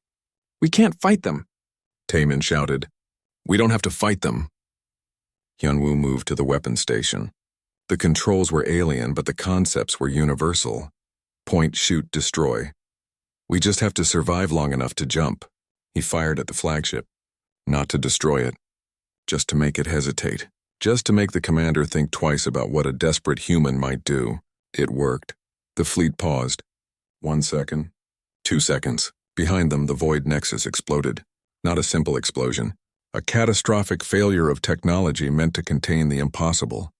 We can't fight them, Taman shouted. We don't have to fight them. Hyunwoo moved to the weapons station. The controls were alien, but the concepts were universal. Point, shoot, destroy. We just have to survive long enough to jump. He fired at the flagship. Not to destroy it. Just to make it hesitate. Just to make the commander think twice about what a desperate human might do. It worked. The fleet paused. 1 second. 2 seconds. Behind them, the void nexus exploded. Not a simple explosion. A catastrophic failure of technology meant to contain the impossible.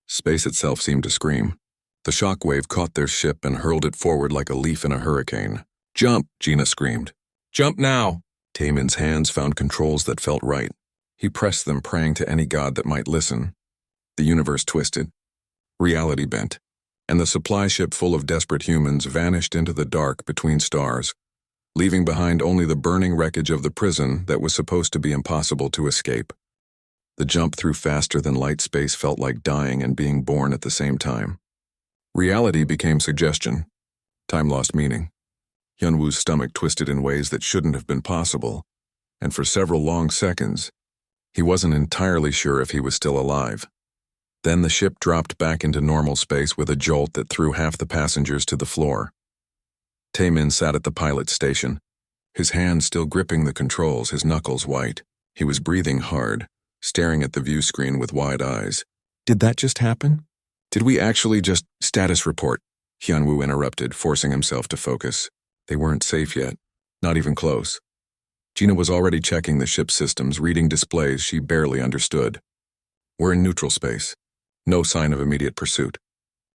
Space itself seemed to scream. The shockwave caught their ship and hurled it forward like a leaf in a hurricane. Jump, Gina screamed. Jump now! Taman's hands found controls that felt right. He pressed them, praying to any god that might listen. The universe twisted. Reality bent. And the supply ship full of desperate humans vanished into the dark between stars, leaving behind only the burning wreckage of the prison that was supposed to be impossible to escape. The jump through faster than light space felt like dying and being born at the same time. Reality became suggestion. Time lost meaning. Hyunwoo's stomach twisted in ways that shouldn't have been possible, and for several long seconds, he wasn't entirely sure if he was still alive. Then the ship dropped back into normal space with a jolt that threw half the passengers to the floor. Taman sat at the pilot's station, his hands still gripping the controls, his knuckles white. He was breathing hard, staring at the view screen with wide eyes. Did that just happen? Did we actually just— Status report, Hyunwoo interrupted, forcing himself to focus. They weren't safe yet, not even close. Gina was already checking the ship's systems, reading displays she barely understood. We're in neutral space. No sign of immediate pursuit.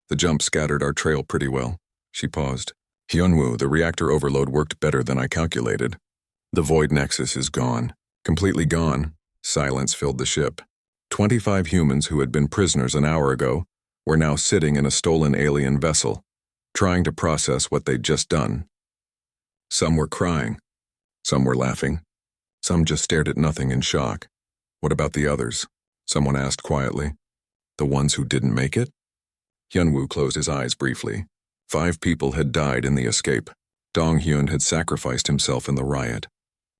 The jump scattered our trail pretty well. She paused. Hyunwoo, the reactor overload worked better than I calculated. The void nexus is gone. Completely gone. Silence filled the ship. 25 humans who had been prisoners an hour ago were now sitting in a stolen alien vessel, trying to process what they'd just done. Some were crying. Some were laughing. Some just stared at nothing in shock. What about the others? Someone asked quietly. The ones who didn't make it? Hyunwoo closed his eyes briefly. 5 people had died in the escape. Dong-hyun had sacrificed himself in the riot.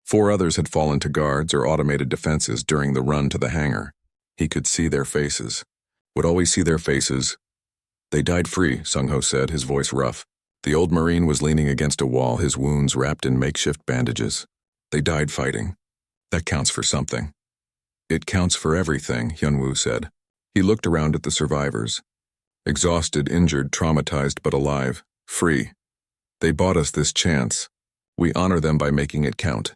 4 others had fallen to guards or automated defenses during the run to the hangar. He could see their faces. Would always see their faces. They died free, Sung-ho said, his voice rough. The old Marine was leaning against a wall, his wounds wrapped in makeshift bandages. They died fighting. That counts for something. It counts for everything, Hyunwoo said. He looked around at the survivors. Exhausted, injured, traumatized, but alive. Free. They bought us this chance. We honor them by making it count.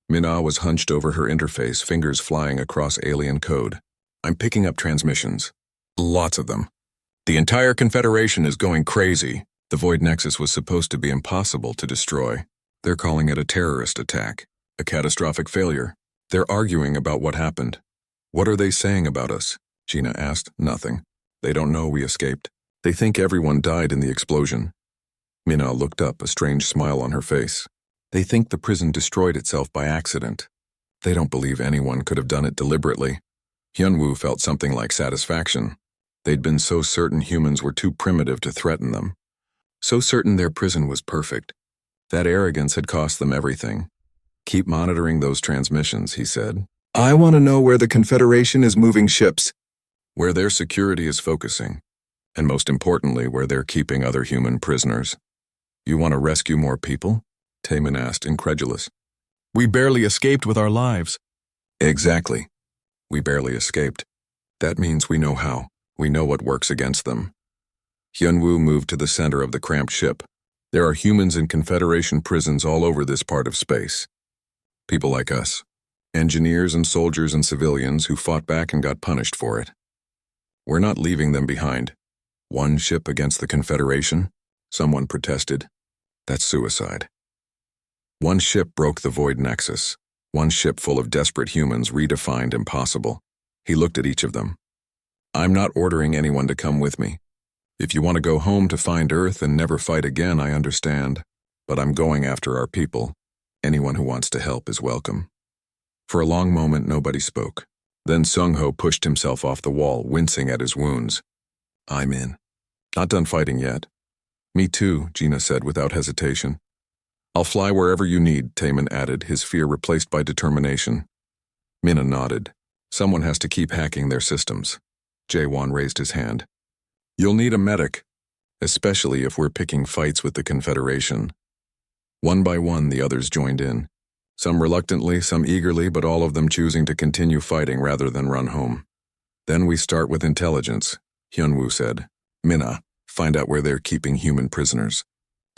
Mina was hunched over her interface, fingers flying across alien code. I'm picking up transmissions. Lots of them. The entire Confederation is going crazy. The Void Nexus was supposed to be impossible to destroy. They're calling it a terrorist attack. A catastrophic failure. They're arguing about what happened. What are they saying about us? Gina asked. Nothing. They don't know we escaped. They think everyone died in the explosion. Mina looked up, a strange smile on her face. They think the prison destroyed itself by accident. They don't believe anyone could have done it deliberately. Hyunwoo felt something like satisfaction. They'd been so certain humans were too primitive to threaten them. So certain their prison was perfect. That arrogance had cost them everything. Keep monitoring those transmissions, he said. I want to know where the Confederation is moving ships. Where their security is focusing. And most importantly, where they're keeping other human prisoners. You want to rescue more people? Taman asked, incredulous. We barely escaped with our lives. Exactly. We barely escaped. That means we know how. We know what works against them. Hyunwoo moved to the center of the cramped ship. There are humans in Confederation prisons all over this part of space. People like us. Engineers and soldiers and civilians who fought back and got punished for it. We're not leaving them behind. One ship against the Confederation? Someone protested. That's suicide. One ship broke the void nexus. One ship full of desperate humans redefined impossible. He looked at each of them. I'm not ordering anyone to come with me. If you want to go home to find Earth and never fight again, I understand. But I'm going after our people. Anyone who wants to help is welcome. For a long moment, nobody spoke. Then Sung-ho pushed himself off the wall, wincing at his wounds. I'm in. Not done fighting yet. Me too, Gina said without hesitation. I'll fly wherever you need, Taemin added, his fear replaced by determination. Minna nodded. Someone has to keep hacking their systems. Jaewon raised his hand. You'll need a medic, especially if we're picking fights with the Confederation. One by one, the others joined in. Some reluctantly, some eagerly, but all of them choosing to continue fighting rather than run home. Then we start with intelligence, Hyunwoo said. Minna, find out where they're keeping human prisoners.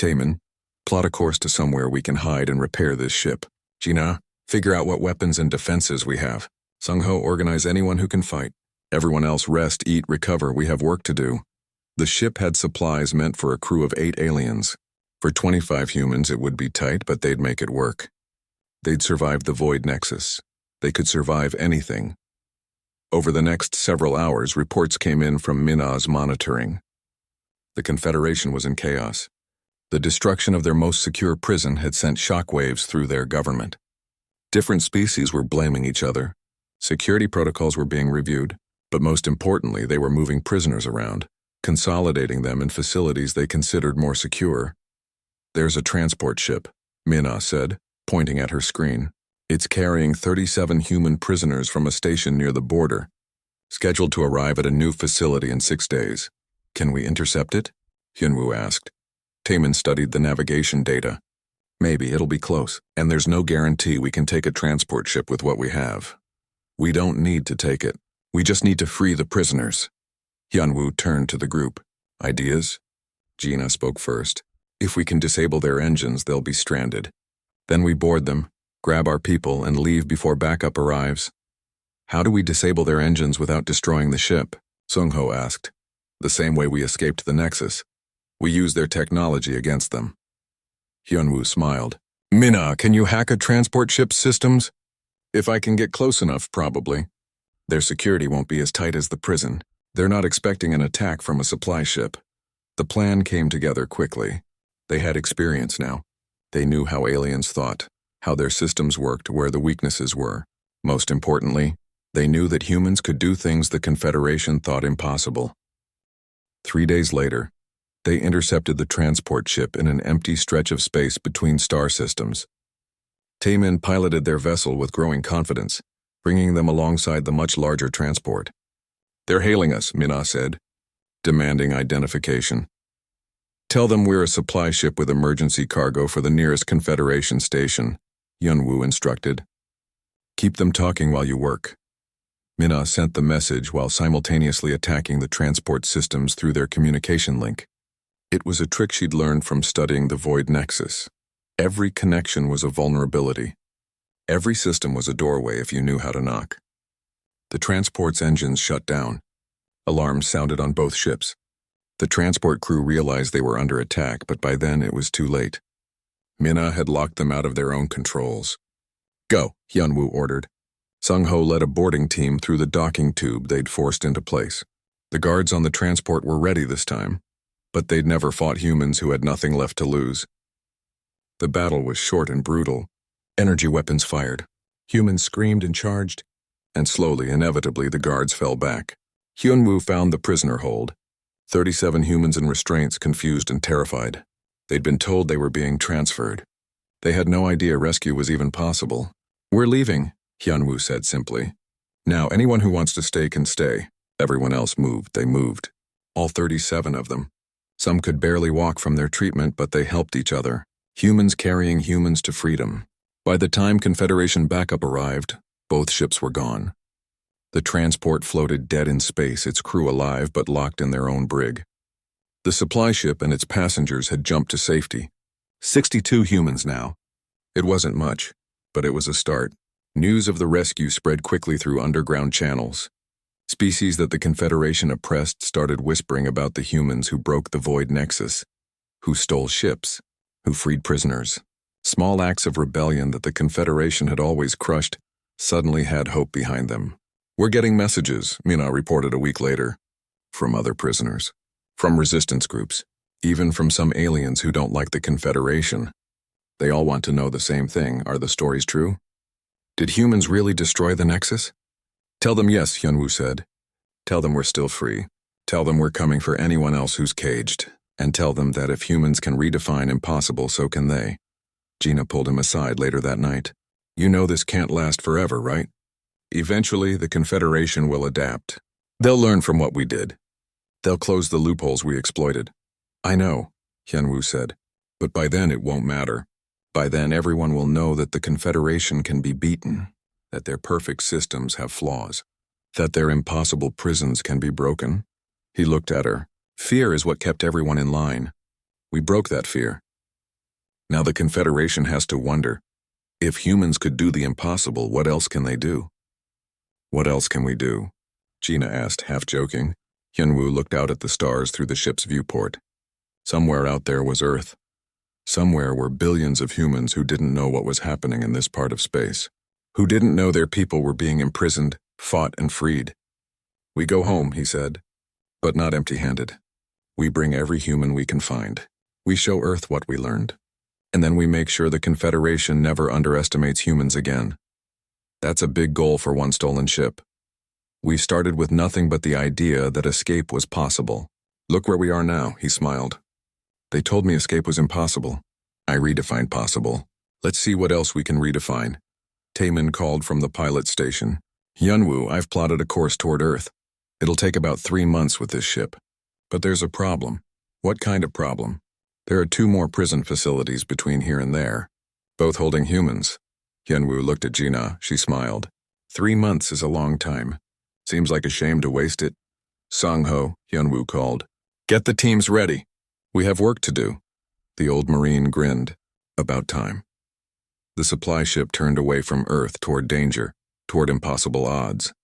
Taemin, plot a course to somewhere we can hide and repair this ship. Gina, figure out what weapons and defenses we have. Sung-ho, organize anyone who can fight. Everyone else rest, eat, recover. We have work to do. The ship had supplies meant for a crew of 8 aliens. For 25 humans, it would be tight, but they'd make it work. They'd survive the void nexus. They could survive anything. Over the next several hours, reports came in from Minna's monitoring. The Confederation was in chaos. The destruction of their most secure prison had sent shockwaves through their government. Different species were blaming each other. Security protocols were being reviewed, but most importantly, they were moving prisoners around, consolidating them in facilities they considered more secure. There's a transport ship, Minna said, pointing at her screen. It's carrying 37 human prisoners from a station near the border, scheduled to arrive at a new facility in 6 days. Can we intercept it? Hyunwoo asked. Taemin studied the navigation data. Maybe it'll be close, and there's no guarantee we can take a transport ship with what we have. We don't need to take it. We just need to free the prisoners. Hyunwoo turned to the group. Ideas? Gina spoke first. If we can disable their engines, they'll be stranded. Then we board them, grab our people, and leave before backup arrives. How do we disable their engines without destroying the ship? Sung-ho asked. The same way we escaped the Nexus. We use their technology against them. Hyunwoo smiled. Minna, can you hack a transport ship's systems? If I can get close enough, probably. Their security won't be as tight as the prison. They're not expecting an attack from a supply ship. The plan came together quickly. They had experience now. They knew how aliens thought, how their systems worked, where the weaknesses were. Most importantly, they knew that humans could do things the Confederation thought impossible. 3 days later, they intercepted the transport ship in an empty stretch of space between star systems. Taemin piloted their vessel with growing confidence, bringing them alongside the much larger transport. They're hailing us, Minna said, demanding identification. Tell them we're a supply ship with emergency cargo for the nearest Confederation station, Hyunwoo instructed. Keep them talking while you work. Minna sent the message while simultaneously attacking the transport systems through their communication link. It was a trick she'd learned from studying the Void Nexus. Every connection was a vulnerability. Every system was a doorway if you knew how to knock. The transport's engines shut down. Alarms sounded on both ships. The transport crew realized they were under attack, but by then it was too late. Minna had locked them out of their own controls. Go, Hyunwoo ordered. Sung-ho led a boarding team through the docking tube they'd forced into place. The guards on the transport were ready this time, but they'd never fought humans who had nothing left to lose. The battle was short and brutal. Energy weapons fired. Humans screamed and charged, and slowly, inevitably, the guards fell back. Hyunwoo found the prisoner hold. 37 humans in restraints, confused and terrified. They'd been told they were being transferred. They had no idea rescue was even possible. We're leaving, Hyunwoo said simply. Now, anyone who wants to stay can stay. Everyone else moved. They moved. All 37 of them. Some could barely walk from their treatment, but they helped each other. Humans carrying humans to freedom. By the time Confederation backup arrived, both ships were gone. The transport floated dead in space, its crew alive but locked in their own brig. The supply ship and its passengers had jumped to safety. 62 humans now. It wasn't much, but it was a start. News of the rescue spread quickly through underground channels. Species that the Confederation oppressed started whispering about the humans who broke the Void Nexus, who stole ships, who freed prisoners. Small acts of rebellion that the Confederation had always crushed suddenly had hope behind them. "We're getting messages," Mina reported a week later. "From other prisoners. From resistance groups. Even from some aliens who don't like the Confederation. They all want to know the same thing. Are the stories true? Did humans really destroy the Nexus?" "Tell them yes," Hyunwoo said. "Tell them we're still free. Tell them we're coming for anyone else who's caged. And tell them that if humans can redefine impossible, so can they." Gina pulled him aside later that night. "You know this can't last forever, right? Eventually, the Confederation will adapt. They'll learn from what we did. They'll close the loopholes we exploited." "I know," Hyunwoo said. "But by then it won't matter. By then everyone will know that the Confederation can be beaten, that their perfect systems have flaws, that their impossible prisons can be broken." He looked at her. "Fear is what kept everyone in line. We broke that fear. Now the Confederation has to wonder, if humans could do the impossible, what else can they do?" "What else can we do?" Gina asked, half joking. Hyunwoo looked out at the stars through the ship's viewport. Somewhere out there was Earth. Somewhere were billions of humans who didn't know what was happening in this part of space, who didn't know their people were being imprisoned, fought, and freed. "We go home," he said, "but not empty-handed. We bring every human we can find. We show Earth what we learned. And then we make sure the Confederation never underestimates humans again. That's a big goal for one stolen ship. We started with nothing but the idea that escape was possible. Look where we are now," he smiled. "They told me escape was impossible. I redefined possible. Let's see what else we can redefine." Taemin called from the pilot station. "Hyunwoo, I've plotted a course toward Earth. It'll take about 3 months with this ship. But there's a problem." "What kind of problem?" "There are 2 more prison facilities between here and there, both holding humans." Hyunwoo looked at Gina. She smiled. 3 months is a long time. Seems like a shame to waste it. "Sangho," Hyunwoo called. "Get the teams ready. We have work to do." The old Marine grinned. About time. The supply ship turned away from Earth toward danger, toward impossible odds.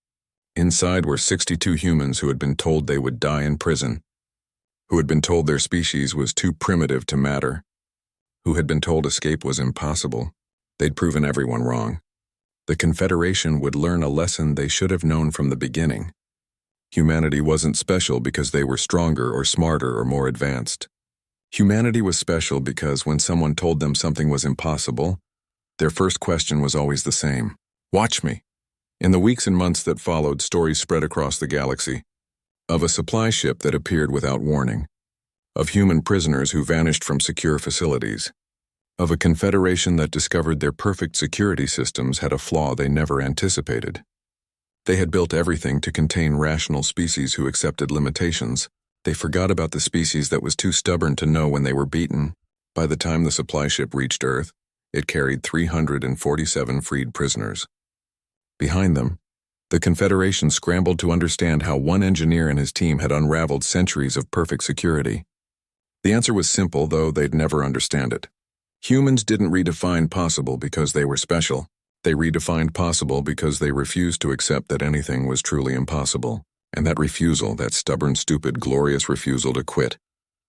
Inside were 62 humans who had been told they would die in prison, who had been told their species was too primitive to matter, who had been told escape was impossible. They'd proven everyone wrong. The Confederation would learn a lesson they should have known from the beginning. Humanity wasn't special because they were stronger or smarter or more advanced. Humanity was special because when someone told them something was impossible, their first question was always the same: "Watch me." In the weeks and months that followed, stories spread across the galaxy. Of a supply ship that appeared without warning. Of human prisoners who vanished from secure facilities. Of a Confederation that discovered their perfect security systems had a flaw they never anticipated. They had built everything to contain rational species who accepted limitations. They forgot about the species that was too stubborn to know when they were beaten. By the time the supply ship reached Earth, it carried 347 freed prisoners. Behind them, the Confederation scrambled to understand how one engineer and his team had unraveled centuries of perfect security. The answer was simple, though they'd never understand it. Humans didn't redefine possible because they were special. They redefined possible because they refused to accept that anything was truly impossible. And that refusal, that stubborn, stupid, glorious refusal to quit,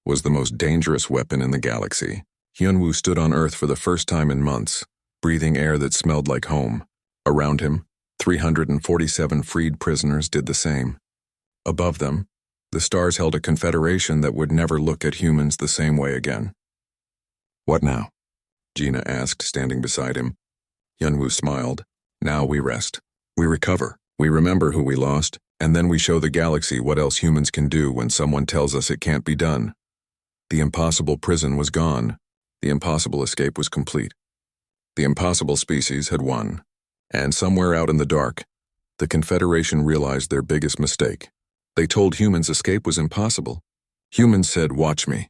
was the most dangerous weapon in the galaxy. Hyunwoo stood on Earth for the first time in months, breathing air that smelled like home. Around him, 347 freed prisoners did the same. Above them, the stars held a Confederation that would never look at humans the same way again. "What now?" Gina asked, standing beside him. Hyunwoo smiled. "Now we rest. We recover. We remember who we lost, and then we show the galaxy what else humans can do when someone tells us it can't be done." The impossible prison was gone. The impossible escape was complete. The impossible species had won. And somewhere out in the dark, the Confederation realized their biggest mistake. They told humans escape was impossible. Humans said, "Watch me."